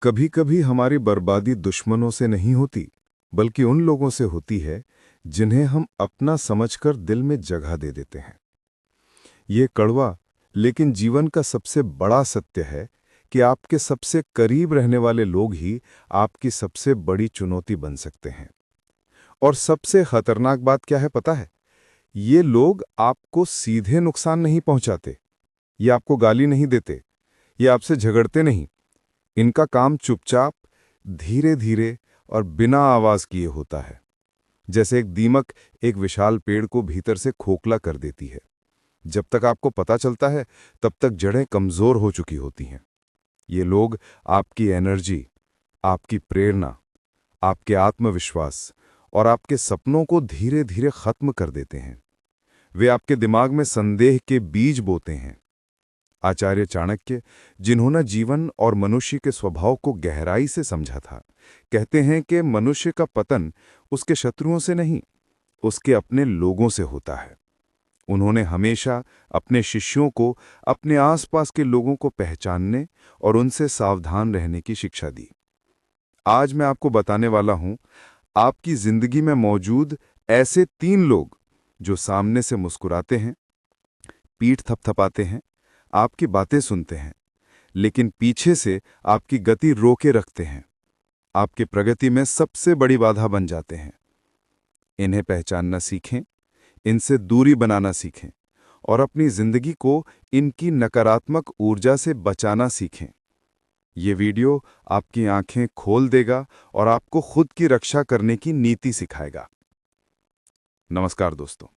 कभी कभी हमारी बर्बादी दुश्मनों से नहीं होती, बल्कि उन लोगों से होती है जिन्हें हम अपना समझकर दिल में जगह दे देते हैं। ये कड़वा लेकिन जीवन का सबसे बड़ा सत्य है कि आपके सबसे करीब रहने वाले लोग ही आपकी सबसे बड़ी चुनौती बन सकते हैं। और सबसे खतरनाक बात क्या है पता है? ये लोग आपको सीधे नुकसान नहीं पहुंचाते, ये आपको गाली नहीं देते, ये आपसे झगड़ते नहीं। इनका काम चुपचाप, धीरे धीरे और बिना आवाज किए होता है। जैसे एक दीमक एक विशाल पेड़ को भीतर से खोखला कर देती है। जब तक आपको पता चलता है, तब तक जड़ें कमजोर हो चुकी होती हैं। ये लोग आपकी एनर्जी, आपकी प्रेरणा, आपके आत्मविश्वास और आपके सपनों को धीरे धीरे खत्म कर देते हैं। वे आपके दिमाग में संदेह के बीज बोते हैं। आचार्य चाणक्य, जिन्होंने जीवन और मनुष्य के स्वभाव को गहराई से समझा था, कहते हैं कि मनुष्य का पतन उसके शत्रुओं से नहीं, उसके अपने लोगों से होता है। उन्होंने हमेशा अपने शिष्यों को अपने आसपास के लोगों को पहचानने और उनसे सावधान रहने की शिक्षा दी। आज मैं आपको बताने वाला हूं, आपकी जिंदगी में मौजूद ऐसे 3 लोग जो सामने से मुस्कुराते हैं, पीठ थपथपाते हैं, आपकी बातें सुनते हैं, लेकिन पीछे से आपकी गति रोके रखते हैं, आपकी प्रगति में सबसे बड़ी बाधा बन जाते हैं। इन्हें पहचानना सीखें, इनसे दूरी बनाना सीखें और अपनी जिंदगी को इनकी नकारात्मक ऊर्जा से बचाना सीखें। ये वीडियो आपकी आंखें खोल देगा और आपको खुद की रक्षा करने की नीति सिखाएगा। नमस्कार दोस्तों,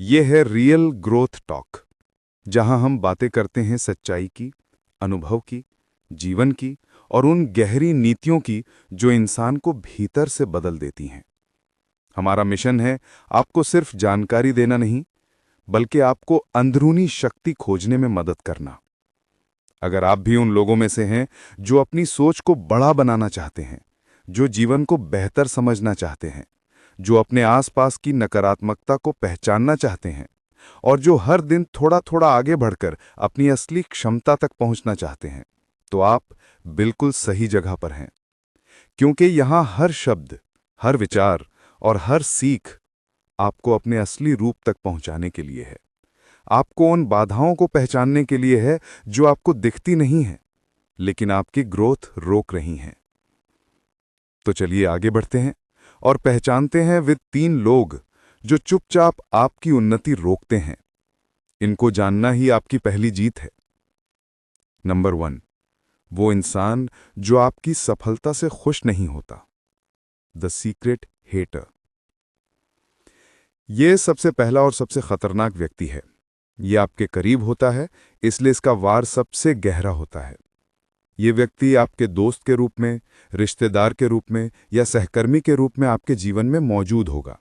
ये है रियल ग्रोथ टॉक, जहां हम बातें करते हैं सच्चाई की, अनुभव की, जीवन की और उन गहरी नीतियों की जो इंसान को भीतर से बदल देती हैं। हमारा मिशन है आपको सिर्फ जानकारी देना नहीं, बल्कि आपको अंदरूनी शक्ति खोजने में मदद करना। अगर आप भी उन लोगों में से हैं जो अपनी सोच को बड़ा बनाना चाहते हैं, जो जीवन को बेहतर समझना चाहते हैं, जो अपने आसपास की नकारात्मकता को पहचानना चाहते हैं और जो हर दिन थोड़ा थोड़ा आगे बढ़कर अपनी असली क्षमता तक पहुंचना चाहते हैं, तो आप बिल्कुल सही जगह पर हैं। क्योंकि यहां हर शब्द, हर विचार और हर सीख आपको अपने असली रूप तक पहुंचाने के लिए है। आपको उन बाधाओं को पहचानने के लिए है जो आपको दिखती नहीं है, लेकिन आपकी ग्रोथ रोक रही हैं। तो चलिए आगे बढ़ते हैं और पहचानते हैं वे 3 लोग जो चुपचाप आपकी उन्नति रोकते हैं। इनको जानना ही आपकी पहली जीत है। नंबर 1, वो इंसान जो आपकी सफलता से खुश नहीं होता। The secret hater. ये सबसे पहला और सबसे खतरनाक व्यक्ति है। ये आपके करीब होता है, इसलिए इसका वार सबसे गहरा होता है। ये व्यक्ति आपके दोस्त के रूप में, रिश्तेदार के रूप में या सहकर्मी के रूप में आपके जीवन में मौजूद होगा।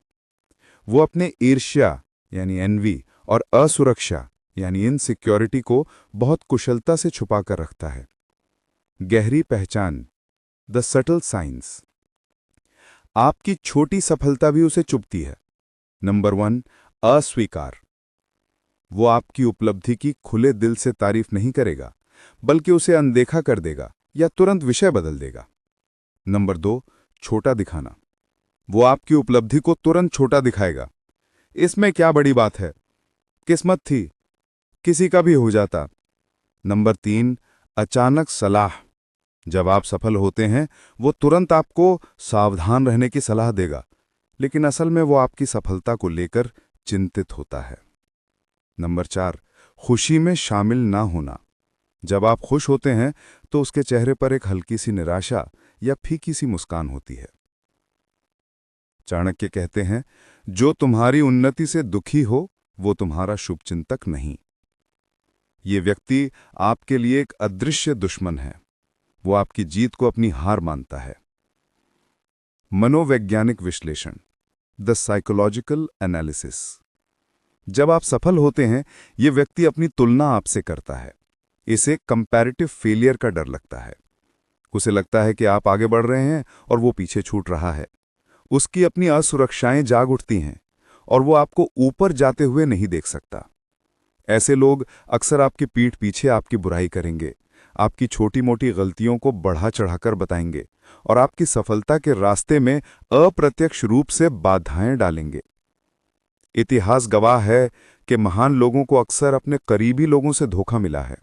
वो अपने ईर्ष्या यानी एनवी और असुरक्षा यानी इनसिक्योरिटी को बहुत कुशलता से छुपा कर रखता है। गहरी पहचान, द सटल साइंस। आपकी छोटी सफलता भी उसे चुभती है। नंबर 1, अस्वीकार। वो आपकी उपलब्धि की खुले दिल से तारीफ नहीं करेगा, बल्कि उसे अनदेखा कर देगा या तुरंत विषय बदल देगा। नंबर 2, छोटा दिखाना। वो आपकी उपलब्धि को तुरंत छोटा दिखाएगा। इसमें क्या बड़ी बात है, किस्मत थी, किसी का भी हो जाता। नंबर 3, अचानक सलाह। जब आप सफल होते हैं, वो तुरंत आपको सावधान रहने की सलाह देगा, लेकिन असल में वो आपकी सफलता को लेकर चिंतित होता है। नंबर 4, खुशी में शामिल ना होना। जब आप खुश होते हैं तो उसके चेहरे पर एक हल्की सी निराशा या फीकी सी मुस्कान होती है। चाणक्य कहते हैं, जो तुम्हारी उन्नति से दुखी हो वो तुम्हारा शुभचिंतक नहीं। ये व्यक्ति आपके लिए एक अदृश्य दुश्मन है। वो आपकी जीत को अपनी हार मानता है। मनोवैज्ञानिक विश्लेषण, द साइकोलॉजिकल एनालिसिस। जब आप सफल होते हैं, ये व्यक्ति अपनी तुलना आपसे करता है। इसे कंपैरेटिव फेलियर का डर लगता है। उसे लगता है कि आप आगे बढ़ रहे हैं और वो पीछे छूट रहा है। उसकी अपनी असुरक्षाएं जाग उठती हैं और वो आपको ऊपर जाते हुए नहीं देख सकता। ऐसे लोग अक्सर आपकी पीठ पीछे आपकी बुराई करेंगे, आपकी छोटी मोटी गलतियों को बढ़ा चढ़ाकर बताएंगे और आपकी सफलता के रास्ते में अप्रत्यक्ष रूप से बाधाएं डालेंगे। इतिहास गवाह है कि महान लोगों को अक्सर अपने करीबी लोगों से धोखा मिला है।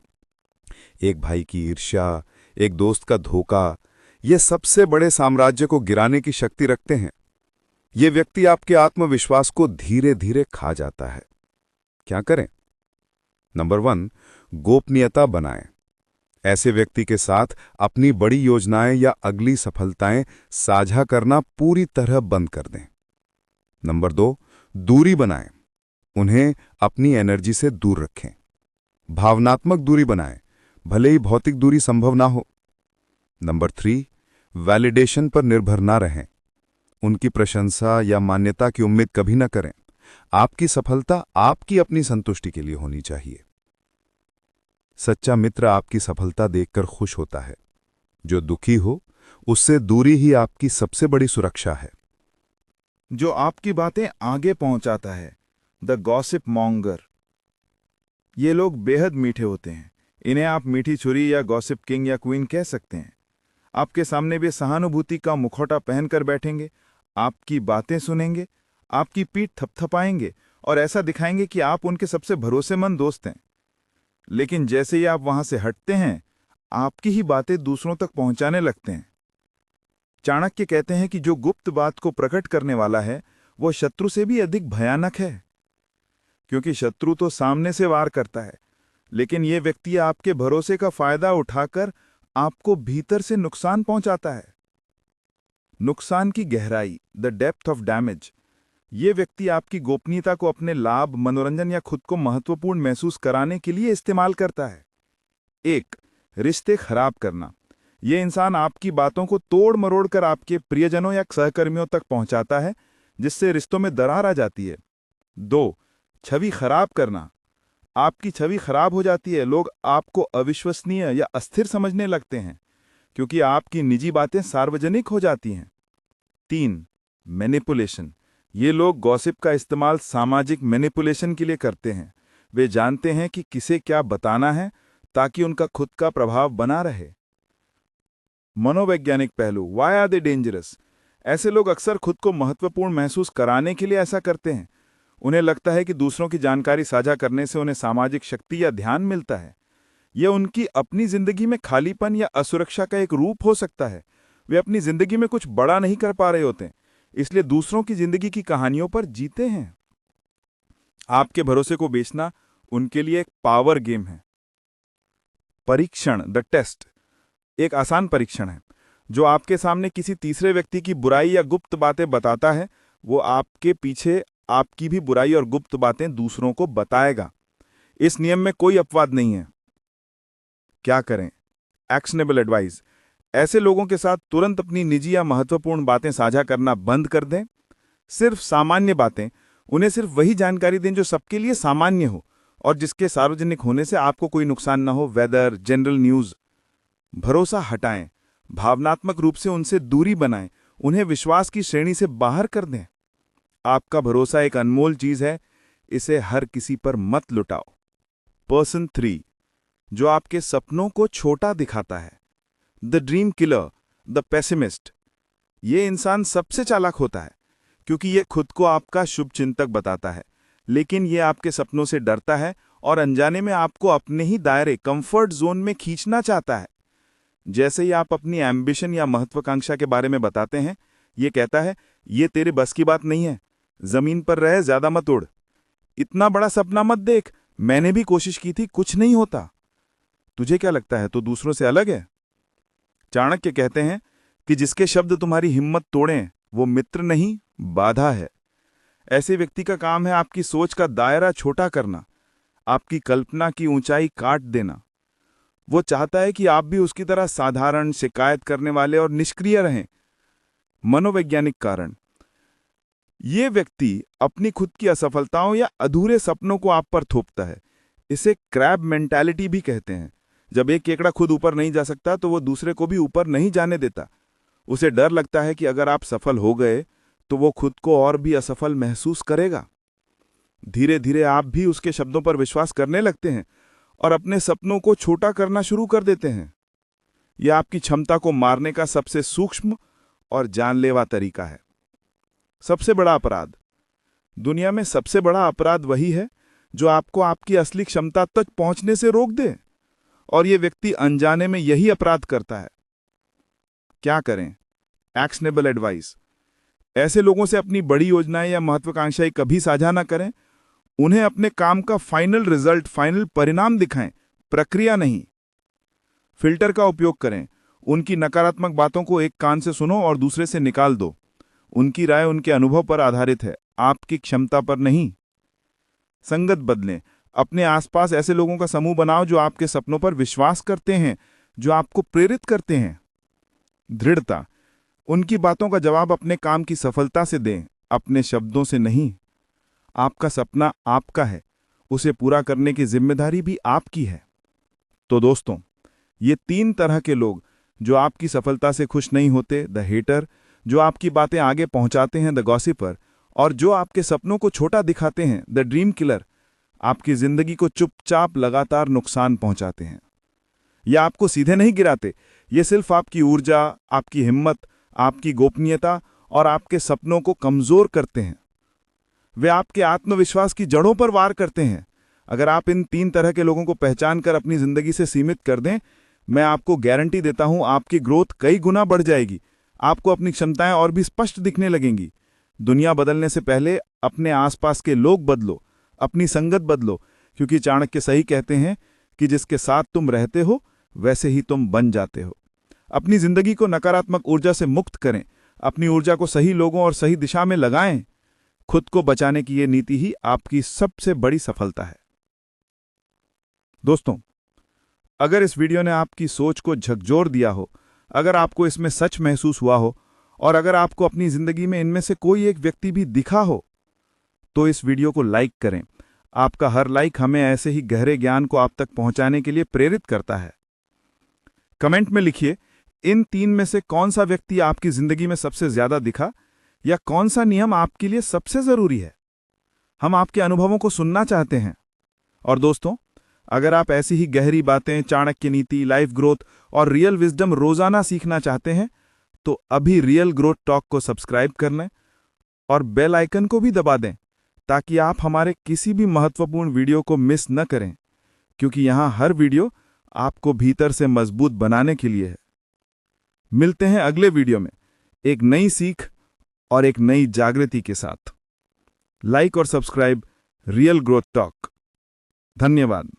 एक भाई की ईर्ष्या, एक दोस्त का धोखा, ये सबसे बड़े साम्राज्य को गिराने की शक्ति रखते हैं। ये व्यक्ति आपके आत्मविश्वास को धीरे धीरे खा जाता है। क्या करें? नंबर 1, गोपनीयता बनाएं। ऐसे व्यक्ति के साथ अपनी बड़ी योजनाएं या अगली सफलताएं साझा करना पूरी तरह बंद कर दें। नंबर 2, दूरी बनाएं। उन्हें अपनी एनर्जी से दूर रखें। भावनात्मक दूरी बनाएं, भले ही भौतिक दूरी संभव ना हो। नंबर 3, वैलिडेशन पर निर्भर ना रहें। उनकी प्रशंसा या मान्यता की उम्मीद कभी ना करें। आपकी सफलता आपकी अपनी संतुष्टि के लिए होनी चाहिए। सच्चा मित्र आपकी सफलता देखकर खुश होता है। जो दुखी हो, उससे दूरी ही आपकी सबसे बड़ी सुरक्षा है। जो आपकी बातें आगे पहुंचाता है, द गॉसिप मॉन्गर। ये लोग बेहद मीठे होते हैं। इन्हें आप मीठी छुरी या गॉसिप किंग या क्वीन कह सकते हैं। आपके सामने भी सहानुभूति का मुखौटा पहनकर बैठेंगे, आपकी बातें सुनेंगे, आपकी पीठ थपथपाएंगे और ऐसा दिखाएंगे कि आप उनके सबसे भरोसेमंद दोस्त हैं। लेकिन जैसे ही आप वहां से हटते हैं, आपकी ही बातें दूसरों तक पहुंचाने लगते हैं। चाणक्य कहते हैं कि जो गुप्त बात को प्रकट करने वाला है, वो शत्रु से भी अधिक भयानक है। क्योंकि शत्रु तो सामने से वार करता है, लेकिन ये व्यक्ति आपके भरोसे का फायदा उठाकर आपको भीतर से नुकसान पहुंचाता है। नुकसान की गहराई, द डेप्थ ऑफ डैमेज। ये व्यक्ति आपकी गोपनीयता को अपने लाभ, मनोरंजन या खुद को महत्वपूर्ण महसूस कराने के लिए इस्तेमाल करता है। 1, रिश्ते खराब करना। ये इंसान आपकी बातों को तोड़ मरोड़ कर आपके प्रियजनों या सहकर्मियों तक पहुंचाता है, जिससे रिश्तों में दरार आ जाती है। 2, छवि खराब करना। आपकी छवि खराब हो जाती है, लोग आपको अविश्वसनीय या अस्थिर समझने लगते हैं, क्योंकि आपकी निजी बातें सार्वजनिक हो जाती हैं। 3, मैनिपुलेशन। ये लोग गॉसिप का इस्तेमाल सामाजिक मैनिपुलेशन के लिए करते हैं। वे जानते हैं कि किसे क्या बताना है ताकि उनका खुद का प्रभाव बना रहे। मनोवैज्ञानिक पहलू, वाई आर दे डेंजरस। ऐसे लोग अक्सर खुद को महत्वपूर्ण महसूस कराने के लिए ऐसा करते हैं। उन्हें लगता है कि दूसरों की जानकारी साझा करने से उन्हें सामाजिक शक्ति या ध्यान मिलता है। यह उनकी अपनी जिंदगी में खालीपन या असुरक्षा का एक रूप हो सकता है। वे अपनी जिंदगी में कुछ बड़ा नहीं कर पा रहे होते, इसलिए दूसरों की जिंदगी की कहानियों पर जीते हैं। आपके भरोसे को बेचना उनके लिए एक पावर गेम है। परीक्षण, द टेस्ट, एक आसान परीक्षण है। जो आपके सामने किसी तीसरे व्यक्ति की बुराई या गुप्त बातें बताता है, वो आपके पीछे आपकी भी बुराई और गुप्त बातें दूसरों को बताएगा। इस नियम में कोई अपवाद नहीं है। क्या करें? Actionable advice. ऐसे लोगों के साथ तुरंत अपनी निजी या महत्वपूर्ण बातें साझा करना बंद कर दें। सिर्फ सामान्य बातें, उन्हें सिर्फ वही जानकारी दें जो सबके लिए सामान्य हो और जिसके सार्वजनिक होने से आपको कोई नुकसान न हो। Weather, general news. भरोसा हटाएं, भावनात्मक रूप से उनसे दूरी बनाएं, उन्हें विश्वास की श्रेणी से बाहर कर दें। आपका भरोसा एक अनमोल चीज है, इसे हर किसी पर मत लुटाओ। पर्सन 3, जो आपके सपनों को छोटा दिखाता है। The dream killer, the pessimist. ये इंसान सबसे चालाक होता है, क्योंकि ये खुद को आपका शुभचिंतक बताता है, लेकिन ये आपके सपनों से डरता है और अनजाने में आपको अपने ही दायरे, कंफर्ट जोन में खींचना चाहता है। जैसे ही आप अपनी एम्बिशन या महत्वाकांक्षा के बारे में बताते हैं, ये कहता है, ये तेरे बस की बात नहीं है, जमीन पर रहे, ज्यादा मत उड़, इतना बड़ा सपना मत देख, मैंने भी कोशिश की थी, कुछ नहीं होता। तुझे क्या लगता है, तो दूसरों से अलग है? चाणक्य कहते हैं कि जिसके शब्द तुम्हारी हिम्मत तोड़ें, वो मित्र नहीं, बाधा है। ऐसे व्यक्ति का काम है आपकी सोच का दायरा छोटा करना, आपकी कल्पना की ऊंचाई काट देना। वो चाहता है कि आप भी उसकी तरह साधारण, शिकायत करने वाले और निष्क्रिय रहें। मनोवैज्ञानिक कारण, ये व्यक्ति अपनी खुद की असफलताओं या अधूरे सपनों को आप पर थोपता है। इसे क्रैब मेंटालिटी भी कहते हैं। जब एक केकड़ा खुद ऊपर नहीं जा सकता, तो वो दूसरे को भी ऊपर नहीं जाने देता। उसे डर लगता है कि अगर आप सफल हो गए तो वो खुद को और भी असफल महसूस करेगा। धीरे धीरे आप भी उसके शब्दों पर विश्वास करने लगते हैं और अपने सपनों को छोटा करना शुरू कर देते हैं। यह आपकी क्षमता को मारने का सबसे सूक्ष्म और जानलेवा तरीका है। सबसे बड़ा अपराध। दुनिया में सबसे बड़ा अपराध वही है जो आपको आपकी असली क्षमता तक पहुंचने से रोक दे, और यह व्यक्ति अनजाने में यही अपराध करता है। क्या करें? Actionable advice. ऐसे लोगों से अपनी बड़ी योजनाएं या महत्वाकांक्षाएं कभी साझा ना करें। उन्हें अपने काम का फाइनल रिजल्ट, फाइनल परिणाम दिखाएं, प्रक्रिया नहीं। फिल्टर का उपयोग करें। उनकी नकारात्मक बातों को एक कान से सुनो और दूसरे से निकाल दो। उनकी राय उनके अनुभव पर आधारित है, आपकी क्षमता पर नहीं। संगत बदलें। अपने आसपास ऐसे लोगों का समूह बनाओ जो आपके सपनों पर विश्वास करते हैं, जो आपको प्रेरित करते हैं। दृढ़ता। उनकी बातों का जवाब अपने काम की सफलता से दें, अपने शब्दों से नहीं। आपका सपना आपका है, उसे पूरा करने की जिम्मेदारी भी आपकी है। तो दोस्तों, ये 3 तरह के लोग जो आपकी सफलता से खुश नहीं होते, द हेटर, जो आपकी बातें आगे पहुंचाते हैं, द गॉसिपर, और जो आपके सपनों को छोटा दिखाते हैं, द ड्रीम किलर, आपकी जिंदगी को चुपचाप लगातार नुकसान पहुंचाते हैं। यह आपको सीधे नहीं गिराते, ये सिर्फ आपकी ऊर्जा, आपकी हिम्मत, आपकी गोपनीयता और आपके सपनों को कमजोर करते हैं। वे आपके आत्मविश्वास की जड़ों पर वार करते हैं। अगर आप इन 3 तरह के लोगों को पहचान कर अपनी जिंदगी से सीमित कर दें, मैं आपको गारंटी देता हूं आपकी ग्रोथ कई गुना बढ़ जाएगी। आपको अपनी क्षमताएं और भी स्पष्ट दिखने लगेंगी। दुनिया बदलने से पहले अपने आसपास के लोग बदलो, अपनी संगत बदलो, क्योंकि चाणक्य सही कहते हैं कि जिसके साथ तुम रहते हो वैसे ही तुम बन जाते हो। अपनी जिंदगी को नकारात्मक ऊर्जा से मुक्त करें, अपनी ऊर्जा को सही लोगों और सही दिशा में लगाएं। खुद को बचाने की यह नीति ही आपकी सबसे बड़ी सफलता है। दोस्तों, अगर इस वीडियो ने आपकी सोच को झकझोर दिया हो, अगर आपको इसमें सच महसूस हुआ हो, और अगर आपको अपनी जिंदगी में इनमें से कोई एक व्यक्ति भी दिखा हो, तो इस वीडियो को लाइक करें। आपका हर लाइक हमें ऐसे ही गहरे ज्ञान को आप तक पहुंचाने के लिए प्रेरित करता है। कमेंट में लिखिए, इन 3 में से कौन सा व्यक्ति आपकी जिंदगी में सबसे ज्यादा दिखा, या कौन सा नियम आपके लिए सबसे जरूरी है। हम आपके अनुभवों को सुनना चाहते हैं। और दोस्तों, अगर आप ऐसी ही गहरी बातें, चाणक्य नीति, लाइफ ग्रोथ और रियल विजडम रोजाना सीखना चाहते हैं, तो अभी रियल ग्रोथ टॉक को सब्सक्राइब कर लें और बेल आइकन को भी दबा दें, ताकि आप हमारे किसी भी महत्वपूर्ण वीडियो को मिस न करें, क्योंकि यहां हर वीडियो आपको भीतर से मजबूत बनाने के लिए है। मिलते हैं अगले वीडियो में एक नई सीख और एक नई जागृति के साथ। लाइक और सब्सक्राइब रियल ग्रोथ टॉक। धन्यवाद।